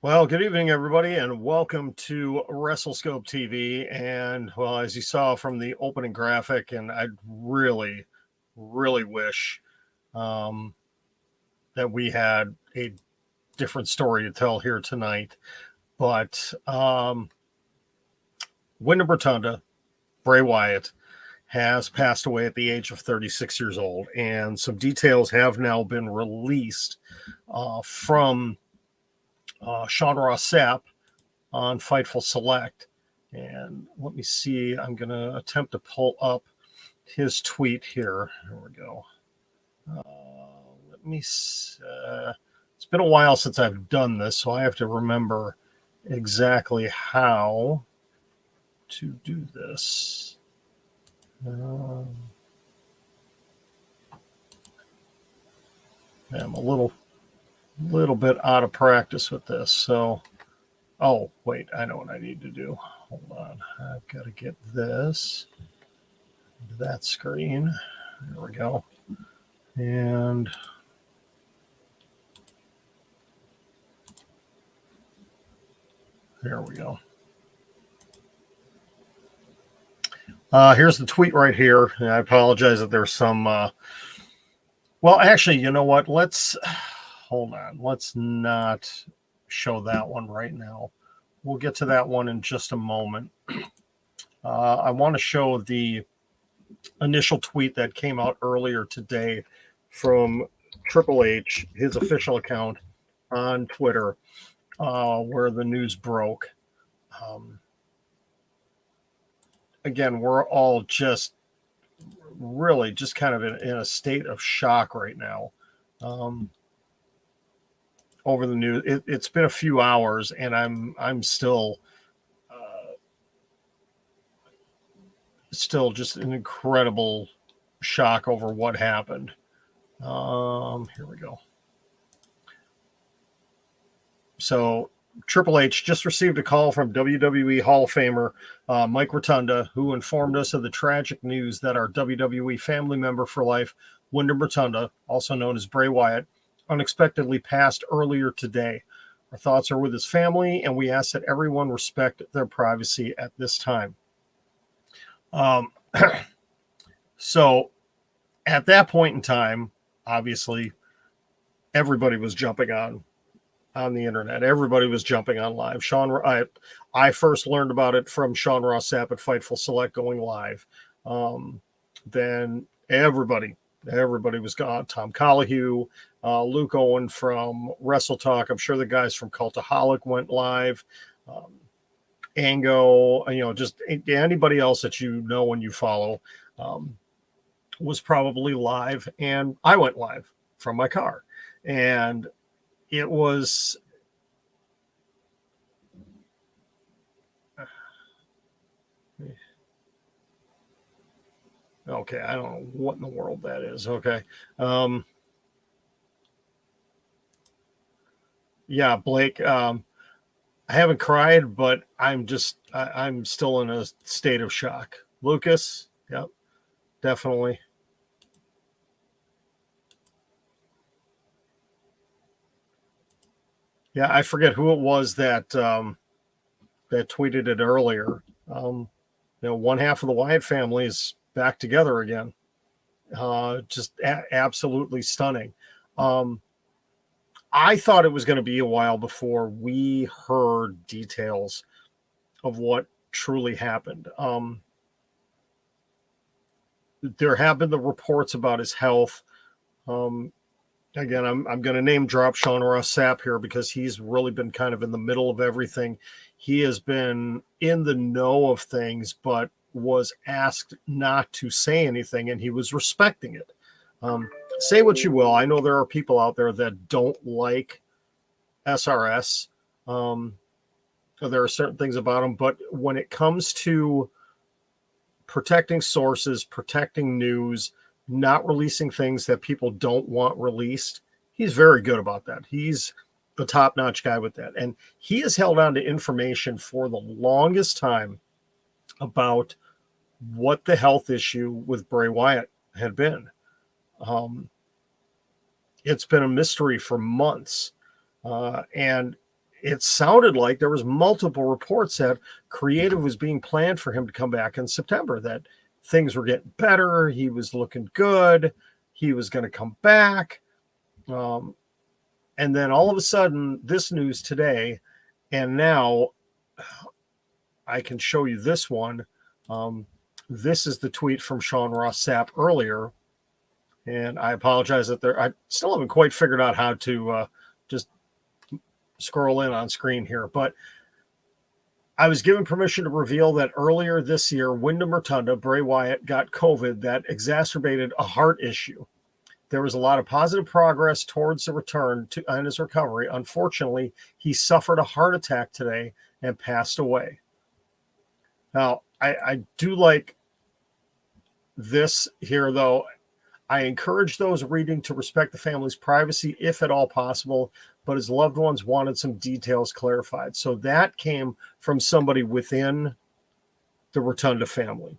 Well, good evening, everybody, and welcome to WrestleScope TV. And well, as you saw from the opening graphic, and I really, really wish um, that we had a different story to tell here tonight. But Windham Rotunda, Bray Wyatt, has passed away at the age of 36 years old, and some details have now been released from Sean Ross Sapp on Fightful Select. And let me see, I'm going to attempt to pull up his tweet here. Here we go. Let me it's been a while since I've done this, so I have to remember exactly how to do this. I'm a little bit out of practice with this, so oh, wait, I know what I need to do. Hold on. I've got to get this into that screen. There we go. And there we go. Here's the tweet right here. And I apologize that there's some... well, actually, you know what? Let's... Hold on. Let's not show that one right now. We'll get to that one in just a moment. I want to show the initial tweet that came out earlier today from Triple H, his official account on Twitter, where the news broke. Again, we're all just really just kind of in a state of shock right now. Over the news, it's been a few hours, and I'm still just an incredible shock over what happened. Here we go. So Triple H just received a call from WWE Hall of Famer Mike Rotunda, who informed us of the tragic news that our WWE family member for life, Windham Rotunda, also known as Bray Wyatt, unexpectedly passed earlier today. Our thoughts are with his family, and we ask that everyone respect their privacy at this time. So at that point in time, obviously, everybody was jumping on the internet. Everybody was jumping on live. I first learned about it from Sean Ross Sapp at Fightful Select going live. Then everybody was gone. Tom Collahue, Luke Owen from Wrestle Talk. I'm sure the guys from Cultaholic went live. Ango, just anybody else that you know and you follow was probably live. And I went live from my car. And it was okay. I don't know what in the world that is. Okay. Yeah, Blake, I haven't cried, but I'm still in a state of shock. Lucas, yep, definitely. Yeah, I forget who it was that tweeted it earlier. One half of the Wyatt family is back together again. Just absolutely stunning. I thought it was going to be a while before we heard details of what truly happened. There have been the reports about his health. Again, I'm going to name drop Sean Ross Sapp here because he's really been kind of in the middle of everything. He has been in the know of things, but was asked not to say anything, and he was respecting it. Say what you will. I know there are people out there that don't like SRS. There are certain things about him, but when it comes to protecting sources, protecting news, not releasing things that people don't want released, he's very good about that. He's the top-notch guy with that. And he has held on to information for the longest time about what the health issue with Bray Wyatt had been. It's been a mystery for months. And it sounded like there was multiple reports that creative was being planned for him to come back in September, that things were getting better. He was looking good. He was going to come back. And then all of a sudden, this news today, and now I can show you this one. This is the tweet from Sean Ross Sapp earlier. And I apologize that I still haven't quite figured out how to just scroll in on screen here. But I was given permission to reveal that earlier this year, Windham Rotunda, Bray Wyatt, got COVID that exacerbated a heart issue. There was a lot of positive progress towards the return and his recovery. Unfortunately, he suffered a heart attack today and passed away. Now, I do like this here, though. I encourage those reading to respect the family's privacy, if at all possible, but his loved ones wanted some details clarified. So that came from somebody within the Rotunda family.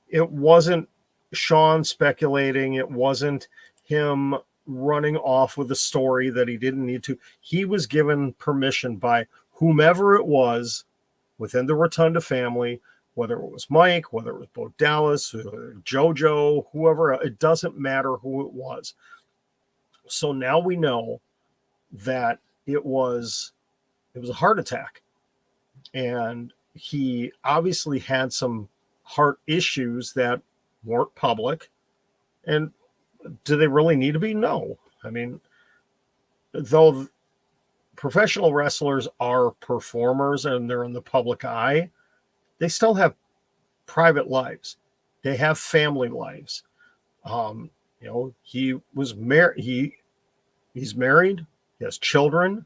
It wasn't Sean speculating. It wasn't him running off with a story that he didn't need to. He was given permission by whomever it was within the Rotunda family, whether it was Mike, whether it was Bo Dallas, JoJo, whoever, it doesn't matter who it was. So now we know that it was a heart attack. And he obviously had some heart issues that weren't public. And do they really need to be? No. I mean, though professional wrestlers are performers and they're in the public eye, they still have private lives. They have family lives. He was married. He's married. He has children.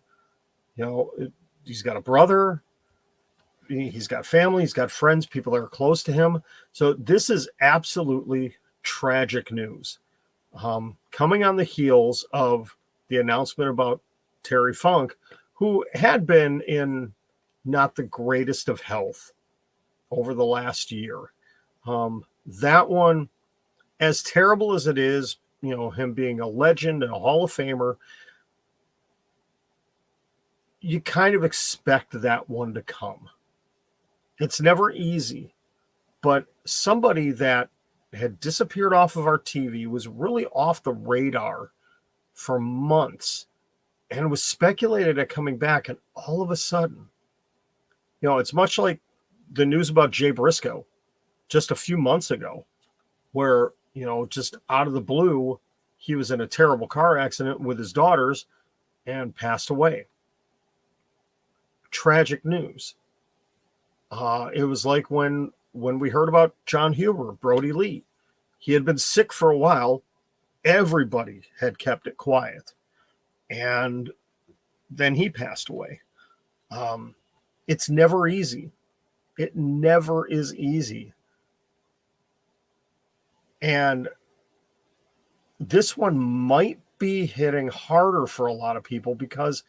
He's got a brother. He's got family. He's got friends, people that are close to him. So this is absolutely tragic news. Coming on the heels of the announcement about Terry Funk, who had been in not the greatest of health over the last year. That one, as terrible as it is, him being a legend and a Hall of Famer, you kind of expect that one to come. It's never easy, but somebody that had disappeared off of our TV, was really off the radar for months, and was speculated at coming back, and all of a sudden, it's much like the news about Jay Briscoe just a few months ago, where, just out of the blue, he was in a terrible car accident with his daughters and passed away. Tragic news. It was like when we heard about John Huber, Brody Lee. He had been sick for a while. Everybody had kept it quiet. And then he passed away. It's never easy. It never is easy. And this one might be hitting harder for a lot of people because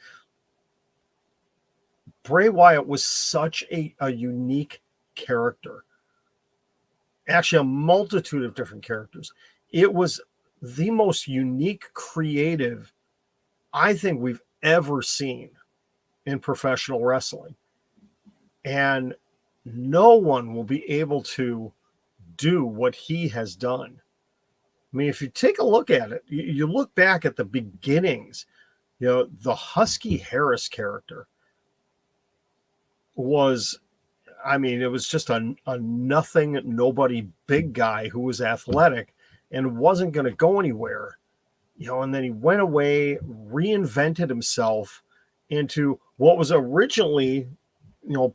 Bray Wyatt was such a unique character. Actually, a multitude of different characters. It was the most unique, creative, I think, we've ever seen in professional wrestling. And no one will be able to do what he has done. I mean, if you take a look at it, you look back at the beginnings, the Husky Harris character was, it was just a nothing, nobody big guy who was athletic and wasn't going to go anywhere. And then he went away, reinvented himself into what was originally,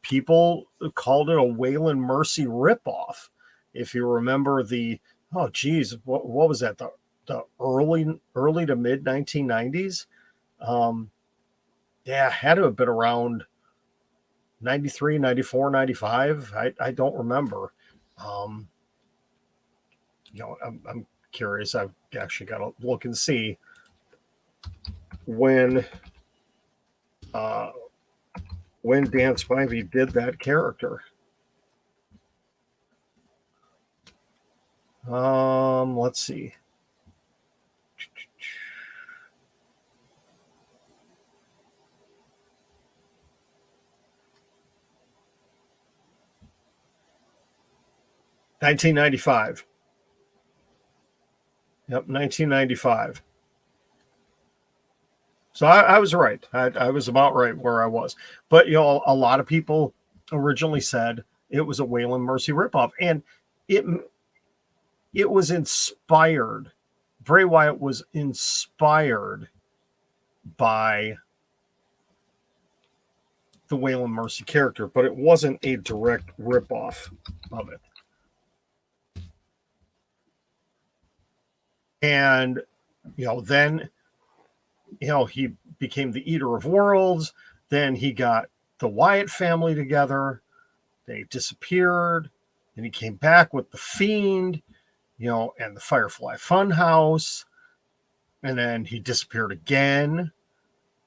people called it a Waylon Mercy ripoff. If you remember what was that? The early to mid 1990s. Had to have been around 93, 94, 95. I don't remember. I'm curious. I've actually got to look and see when Dan Spivey did that character. Let's see. 1995. Yep, 1995. So I was right. I was about right where I was. But, a lot of people originally said it was a Waylon Mercy ripoff. And it it was inspired. Bray Wyatt was inspired by the Waylon Mercy character, but it wasn't a direct ripoff of it. And, then, he became the Eater of Worlds. Then he got the Wyatt family together. They disappeared. Then he came back with the Fiend, and the Firefly Funhouse. And then he disappeared again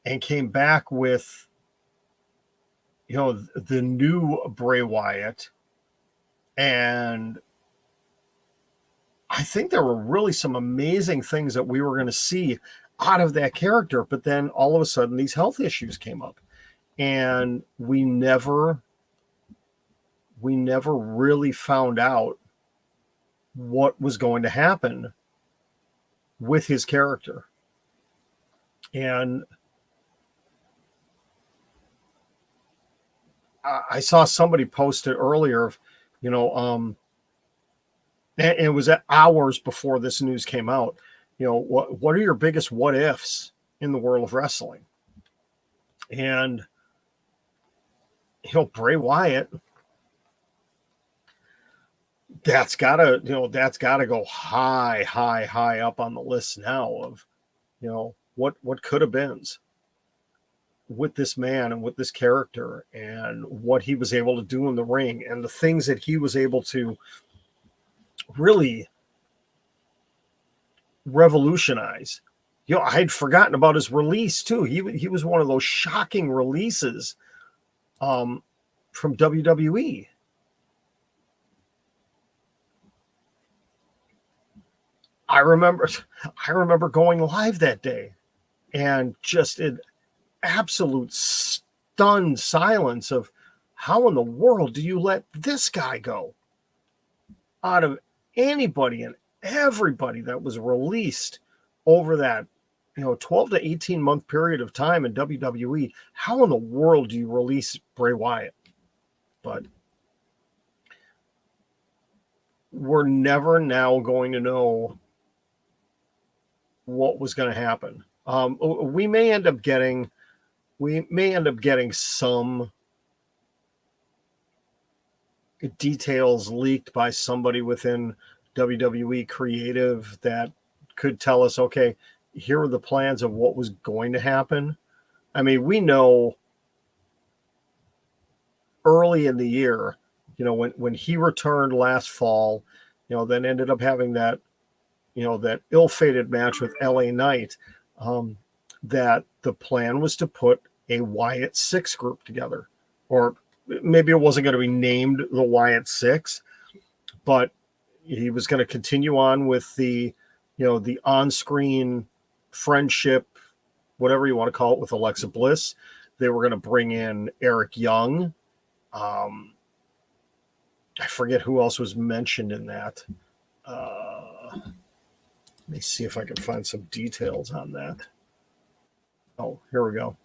and came back with, the new Bray Wyatt. And I think there were really some amazing things that we were going to see out of that character. But then all of a sudden, these health issues came up. And we never really found out what was going to happen with his character. And I saw somebody post it earlier, and it was hours before this news came out. What are your biggest what ifs in the world of wrestling? And, Bray Wyatt, that's gotta go high up on the list now of, what could have been with this man and with this character and what he was able to do in the ring and the things that he was able to really revolutionize. I'd forgotten about his release too. He was one of those shocking releases from WWE. I remember going live that day and just in absolute stunned silence of how in the world do you let this guy go? Out of anybody and everybody that was released over that 12 to 18 month period of time in WWE, how in the world do you release Bray Wyatt? But we're never now going to know what was going to happen. We may end up getting some details leaked by somebody within WWE creative that could tell us, okay, here are the plans of what was going to happen. I mean, we know early in the year, when he returned last fall, then ended up having that, that ill-fated match with LA Knight, that the plan was to put a Wyatt Six group together, or maybe it wasn't going to be named the Wyatt Six, but he was going to continue on with the, the on-screen friendship, whatever you want to call it, with Alexa Bliss. They were going to bring in Eric Young. I forget who else was mentioned in that. Let me see if I can find some details on that. Oh, here we go.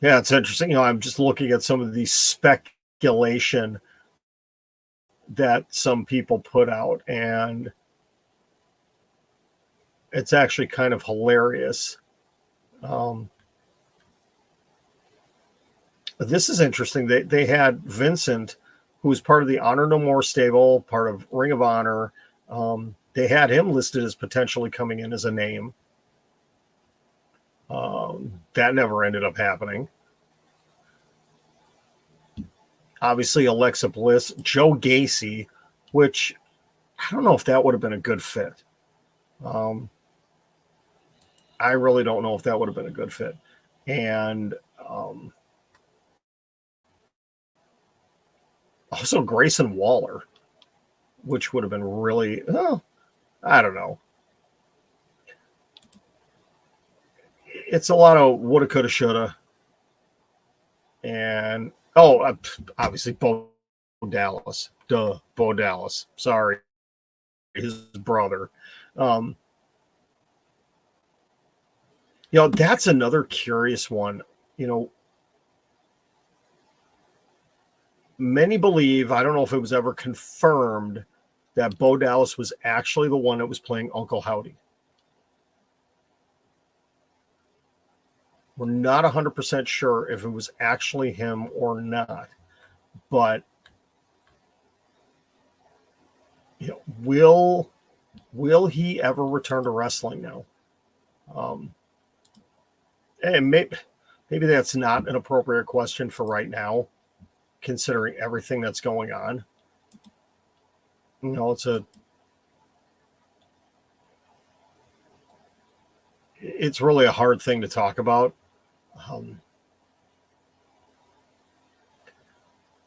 Yeah, it's interesting. I'm just looking at some of the speculation that some people put out, and it's actually kind of hilarious. This is interesting. They had Vincent, who was part of the Honor No More stable, part of Ring of Honor. They had him listed as potentially coming in as a name. That never ended up happening. Obviously, Alexa Bliss, Joe Gacy, which I don't know if that would have been a good fit. I really don't know if that would have been a good fit. And Also, Grayson Waller, which would have been really, I don't know. It's a lot of woulda, coulda, shoulda. And, obviously, Bo Dallas. Duh, Bo Dallas. Sorry, his brother. Um, that's another curious one. Many believe, I don't know if it was ever confirmed, that Bo Dallas was actually the one that was playing Uncle Howdy. We're not 100% sure if it was actually him or not, but will he ever return to wrestling now? And maybe that's not an appropriate question for right now, considering everything that's going on. It's really a hard thing to talk about.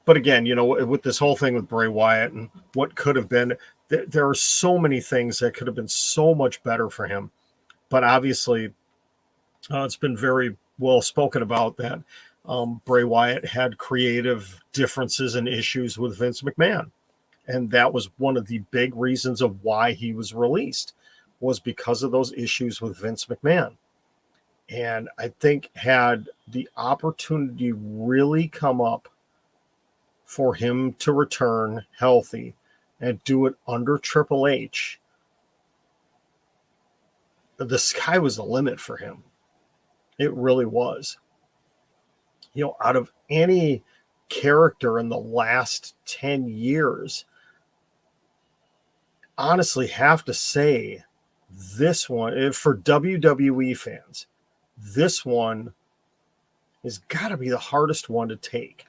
But again, with this whole thing with Bray Wyatt and what could have been, there are so many things that could have been so much better for him. But obviously, it's been very well spoken about that Bray Wyatt had creative differences and issues with Vince McMahon. And that was one of the big reasons of why he was released, was because of those issues with Vince McMahon. And I think had the opportunity really come up for him to return healthy and do it under Triple H, the sky was the limit for him. It really was. Out of any character in the last 10 years, honestly have to say this one, for WWE fans, this one has got to be the hardest one to take.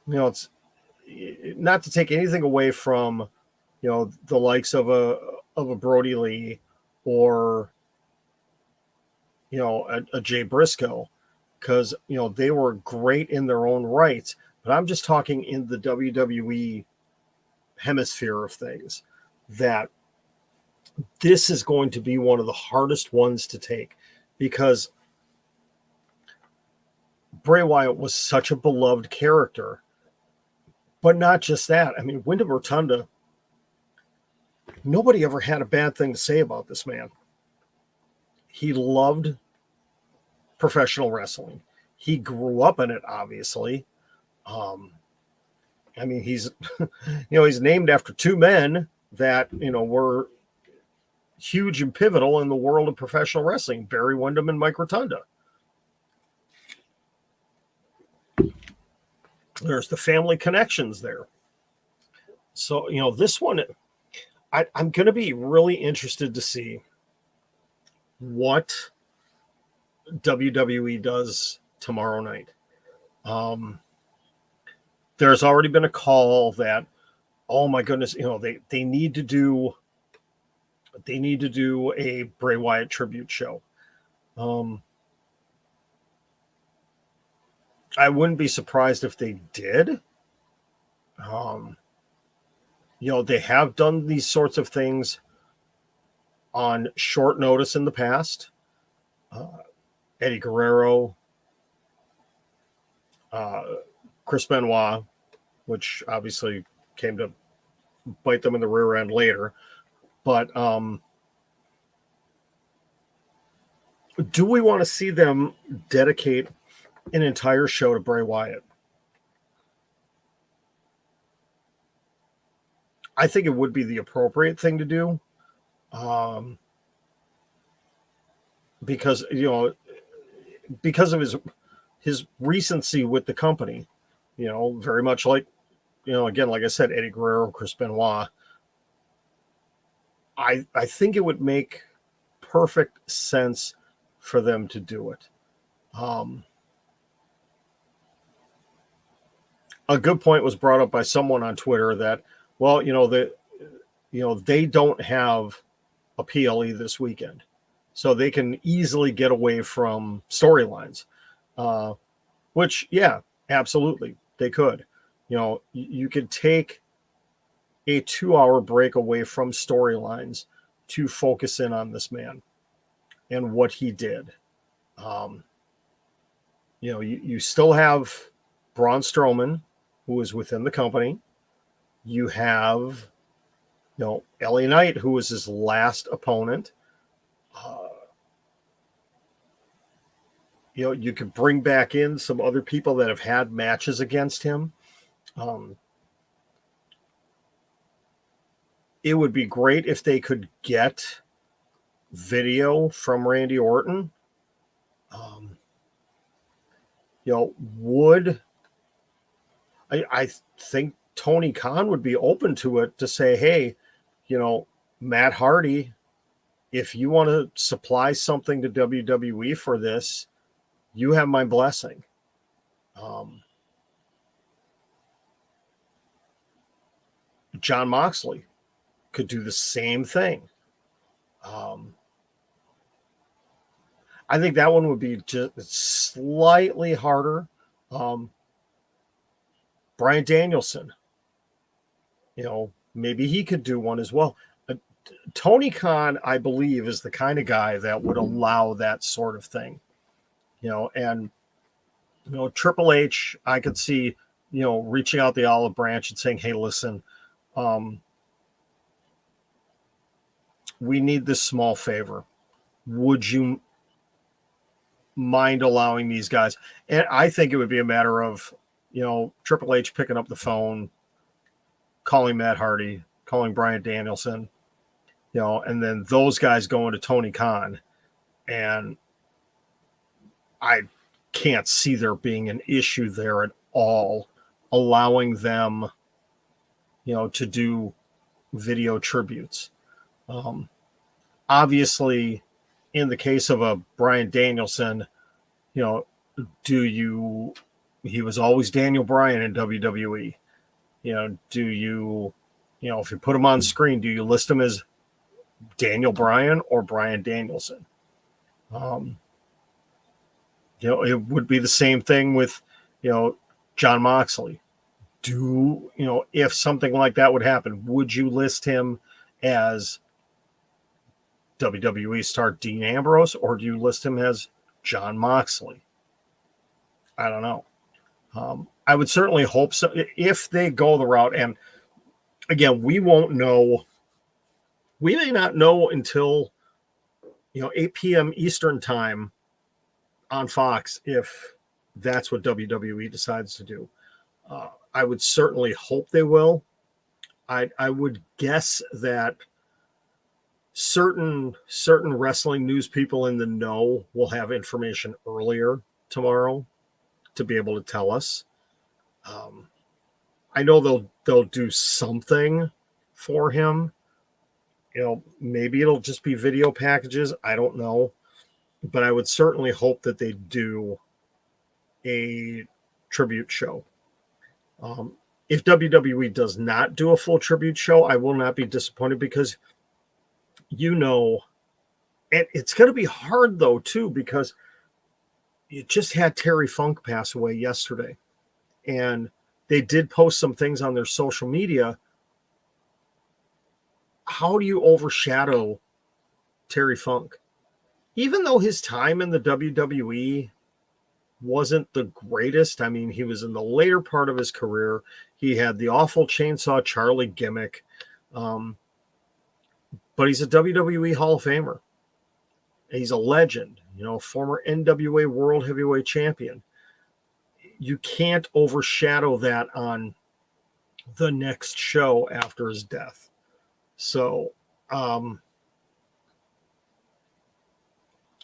It's not to take anything away from, the likes of a Brody Lee or, a Jay Briscoe, because, they were great in their own rights. But I'm just talking in the WWE hemisphere of things, that this is going to be one of the hardest ones to take, because Bray Wyatt was such a beloved character. But not just that. I mean, Windham Rotunda, nobody ever had a bad thing to say about this man. He loved professional wrestling. He grew up in it, obviously. He's, he's named after two men that, were huge and pivotal in the world of professional wrestling, Barry Windham and Mike Rotunda. There's the family connections there. So, this one, I'm going to be really interested to see what WWE does tomorrow night. There's already been a call that, oh my goodness, they need to do a Bray Wyatt tribute show. I wouldn't be surprised if they did. They have done these sorts of things on short notice in the past. Eddie Guerrero, Chris Benoit, which obviously came to bite them in the rear end later. But do we want to see them dedicate an entire show to Bray Wyatt? I think it would be the appropriate thing to do. Because, because of his recency with the company, very much like, again, like I said, Eddie Guerrero, Chris Benoit, I think it would make perfect sense for them to do it. A good point was brought up by someone on Twitter that, well, they don't have a PLE this weekend, so they can easily get away from storylines. which, yeah, absolutely, they could. You could take a 2-hour break away from storylines to focus in on this man and what he did. You still have Braun Strowman, who is within the company. You have, LA Knight, who was his last opponent. You could bring back in some other people that have had matches against him. It would be great if they could get video from Randy Orton. I think Tony Khan would be open to it, to say, hey, Matt Hardy, if you want to supply something to WWE for this, you have my blessing. John Moxley could do the same thing. I think that one would be just slightly harder. Bryan Danielson, maybe he could do one as well. Tony Khan, I believe, is the kind of guy that would allow that sort of thing. And Triple H, I could see, reaching out the olive branch and saying, hey, listen, we need this small favor. Would you mind allowing these guys? And I think it would be a matter of, Triple H picking up the phone, calling Matt Hardy, calling Bryan Danielson, and then those guys going to Tony Khan. And I can't see there being an issue there at all, allowing them, to do video tributes. Obviously, in the case of a Bryan Danielson, he was always Daniel Bryan in WWE. Do you, if you put him on screen, do you list him as Daniel Bryan or Bryan Danielson? It would be the same thing with, John Moxley. If something like that would happen, would you list him as WWE star Dean Ambrose, or do you list him as John Moxley? I don't know. I would certainly hope so, if they go the route. And again, we won't know. We may not know until 8 p.m. Eastern time on Fox, if that's what WWE decides to do. I would certainly hope they will. I would guess that certain wrestling news people in the know will have information earlier tomorrow to be able to tell us. I know they'll do something for him. Maybe it'll just be video packages. I don't know. But I would certainly hope that they do a tribute show. If WWE does not do a full tribute show, I will not be disappointed, because it's going to be hard though too, because you just had Terry Funk pass away yesterday, and they did post some things on their social media. How do you overshadow Terry Funk? Even though his time in the WWE wasn't the greatest, I mean, he was in the later part of his career. He had the awful Chainsaw Charlie gimmick, but he's a WWE Hall of Famer. He's a legend, former NWA World Heavyweight Champion. You can't overshadow that on the next show after his death. So,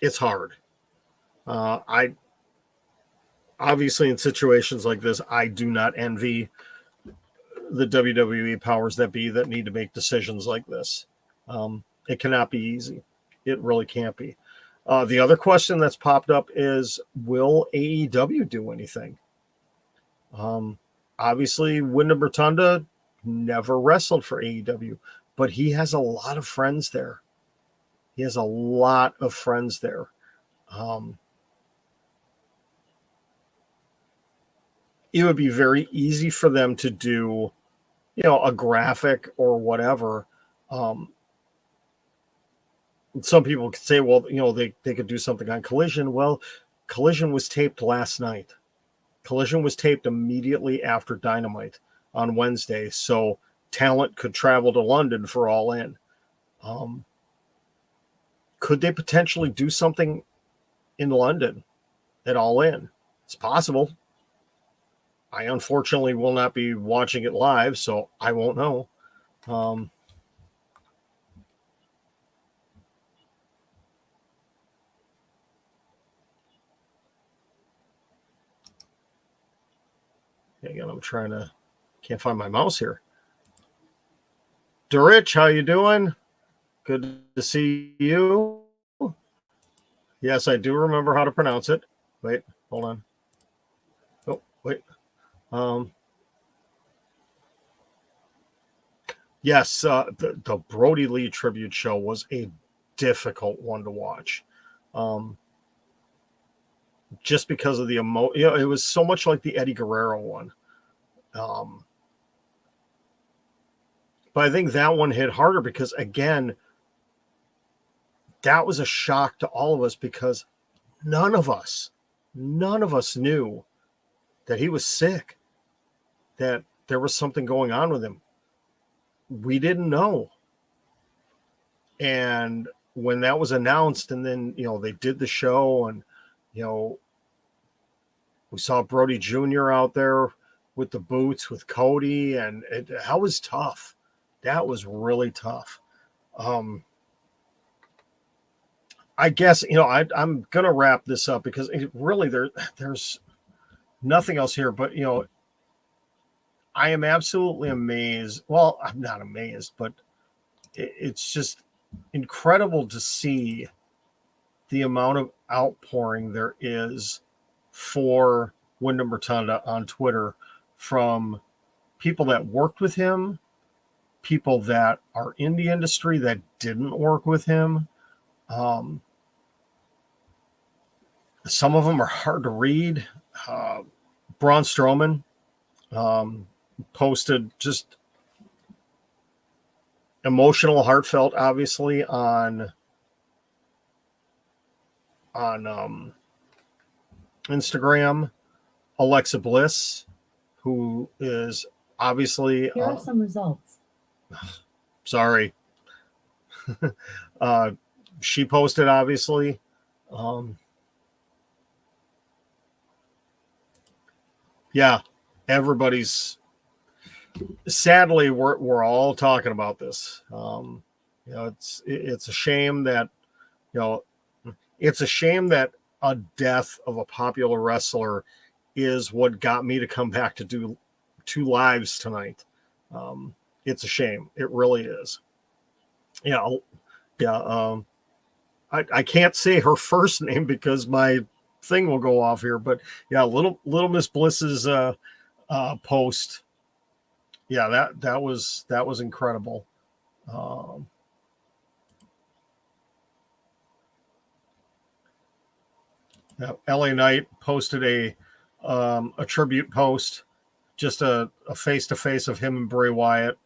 it's hard. I obviously, in situations like this, I do not envy the WWE powers that be that need to make decisions like this. It cannot be easy. It really can't be. The other question that's popped up is, will AEW do anything? Obviously, Windham Rotunda never wrestled for AEW, but he has a lot of friends there. it would be very easy for them to do, a graphic or whatever. Some people could say, well, they could do something on Collision. Well, Collision was taped last night. Collision was taped immediately after Dynamite on Wednesday, so talent could travel to London for All In. Could they potentially do something in London at All In? It's possible. I unfortunately will not be watching it live, so I won't know. Again, can't find my mouse here. Durich, how you doing? Good to see you. Yes, I do remember how to pronounce it. Wait, hold on. Oh, wait. Yes, the Brody Lee tribute show was a difficult one to watch. Just because of the it was so much like the Eddie Guerrero one. But I think that one hit harder because, again, that was a shock to all of us because none of us knew that he was sick, that there was something going on with him. We didn't know. And when that was announced and then, they did the show and, we saw Brody Jr. out there with the boots with Cody, and that was tough. That was really tough. I guess, I'm going to wrap this up because there's nothing else here, but, I am absolutely amazed. Well, I'm not amazed, but it's just incredible to see the amount of outpouring there is for Windham Rotunda on Twitter from people that worked with him, people that are in the industry that didn't work with him. Some of them are hard to read. Braun Strowman posted just emotional, heartfelt, obviously, on Instagram. Alexa Bliss, who is obviously here are some results. Sorry. She posted, obviously. Yeah, everybody's sadly we're all talking about this. It's a shame that a death of a popular wrestler is what got me to come back to do 2 lives tonight. It's a shame. It really is. Yeah. I can't say her first name because my thing will go off here, but yeah, little Miss Bliss's post. Yeah, that was incredible. LA Knight posted a tribute post, just a face-to-face of him and Bray Wyatt.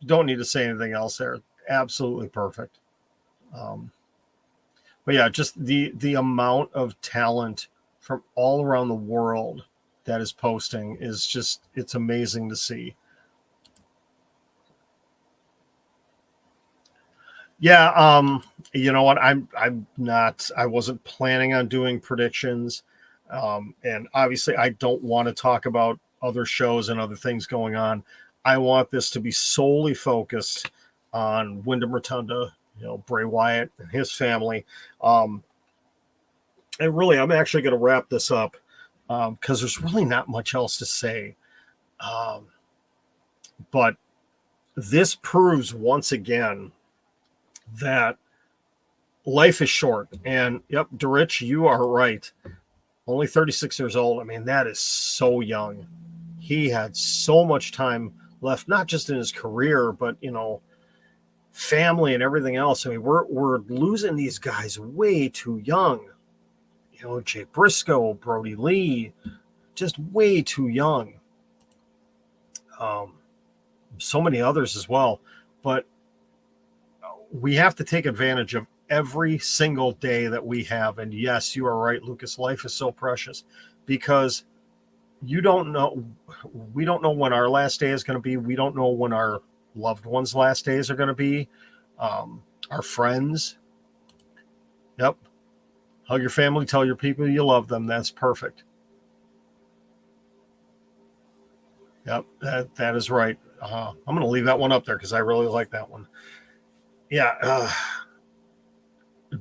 Don't need to say anything else there. Absolutely perfect. But yeah, just the amount of talent from all around the world that is posting is just, it's amazing to see. Yeah, you know what? I wasn't planning on doing predictions. And obviously I don't want to talk about other shows and other things going on. I want this to be solely focused on Windham Rotunda, Bray Wyatt and his family. And really, I'm actually going to wrap this up because there's really not much else to say. But this proves once again that life is short. And yep, Durich, you are right. Only 36 years old. I mean, that is so young. He had so much time left, not just in his career, but, family and everything else. I mean, we're losing these guys way too young. Jay Briscoe, Brody Lee, just way too young. So many others as well. But we have to take advantage of every single day that we have. And yes, you are right, Lucas. Life is so precious because you don't know. We don't know when our last day is going to be. We don't know when our loved ones' last days are going to be. Our friends. Yep. Hug your family. Tell your people you love them. That's perfect. Yep. That is right. I'm going to leave that one up there because I really like that one. Yeah.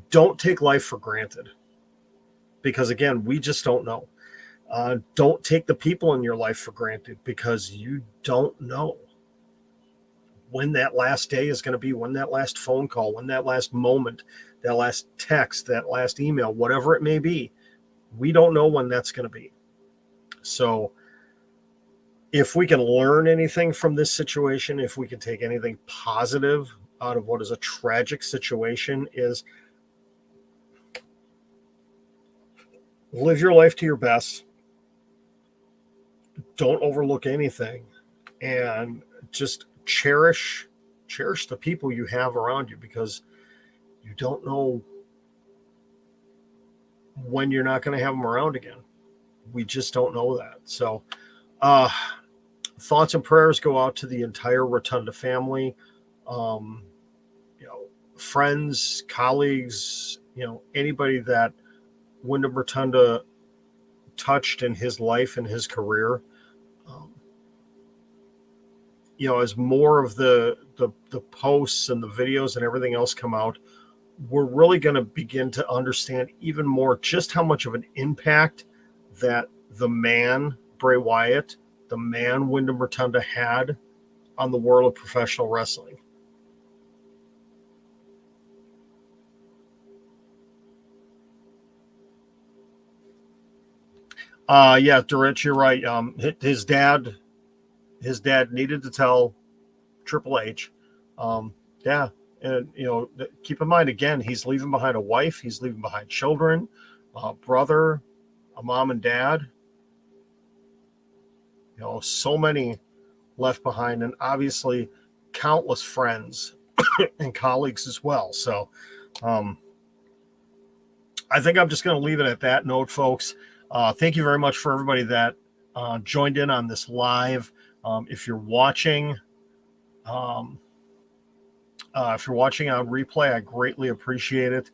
Don't take life for granted because, again, we just don't know. Don't take the people in your life for granted because you don't know when that last day is going to be, when that last phone call, when that last moment, that last text, that last email, whatever it may be. We don't know when that's going to be. So if we can learn anything from this situation, if we can take anything positive out of what is a tragic situation, is live your life to your best. Don't overlook anything, and just cherish the people you have around you because you don't know when you're not going to have them around again. We just don't know that. So thoughts and prayers go out to the entire Rotunda family, friends, colleagues, anybody that Windham Rotunda touched in his life and his career. As more of the posts and the videos and everything else come out, we're really going to begin to understand even more just how much of an impact that the man, Bray Wyatt, the man, Windham Rotunda, had on the world of professional wrestling. Yeah, Durrett, you're right. His dad needed to tell Triple H. Yeah, and keep in mind again, he's leaving behind a wife, he's leaving behind children, a brother, a mom and dad. So many left behind, and obviously countless friends and colleagues as well. So, I think I'm just going to leave it at that note, folks. Thank you very much for everybody that joined in on this live. If you're watching, on replay, I greatly appreciate it.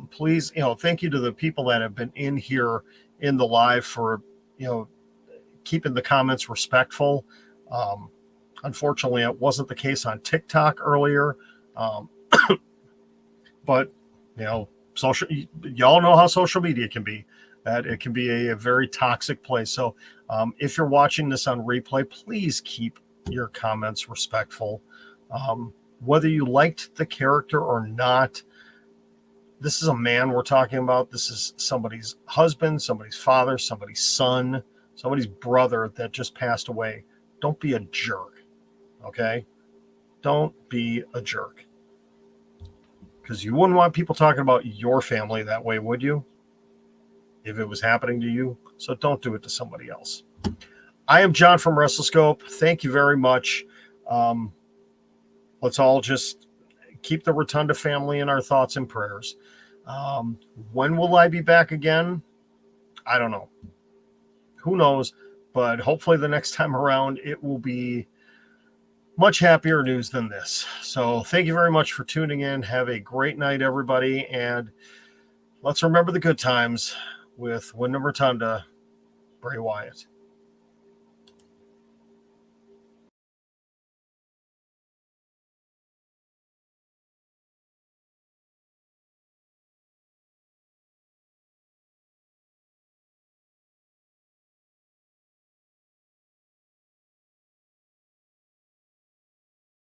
Please, thank you to the people that have been in here in the live for, keeping the comments respectful. Unfortunately, it wasn't the case on TikTok earlier. But, y'all know how social media can be. That it can be a very toxic place. So if you're watching this on replay, please keep your comments respectful. Whether you liked the character or not, this is a man we're talking about. This is somebody's husband, somebody's father, somebody's son, somebody's brother that just passed away. Don't be a jerk, okay? Don't be a jerk. Because you wouldn't want people talking about your family that way, would you? If it was happening to you. So don't do it to somebody else. I am John from WrestleScope. Thank you very much. Let's all just keep the Rotunda family in our thoughts and prayers. When will I be back again? I don't know. Who knows? But hopefully the next time around, it will be much happier news than this. So thank you very much for tuning in. Have a great night, everybody. And let's remember the good times with Windham Rotunda, Bray Wyatt.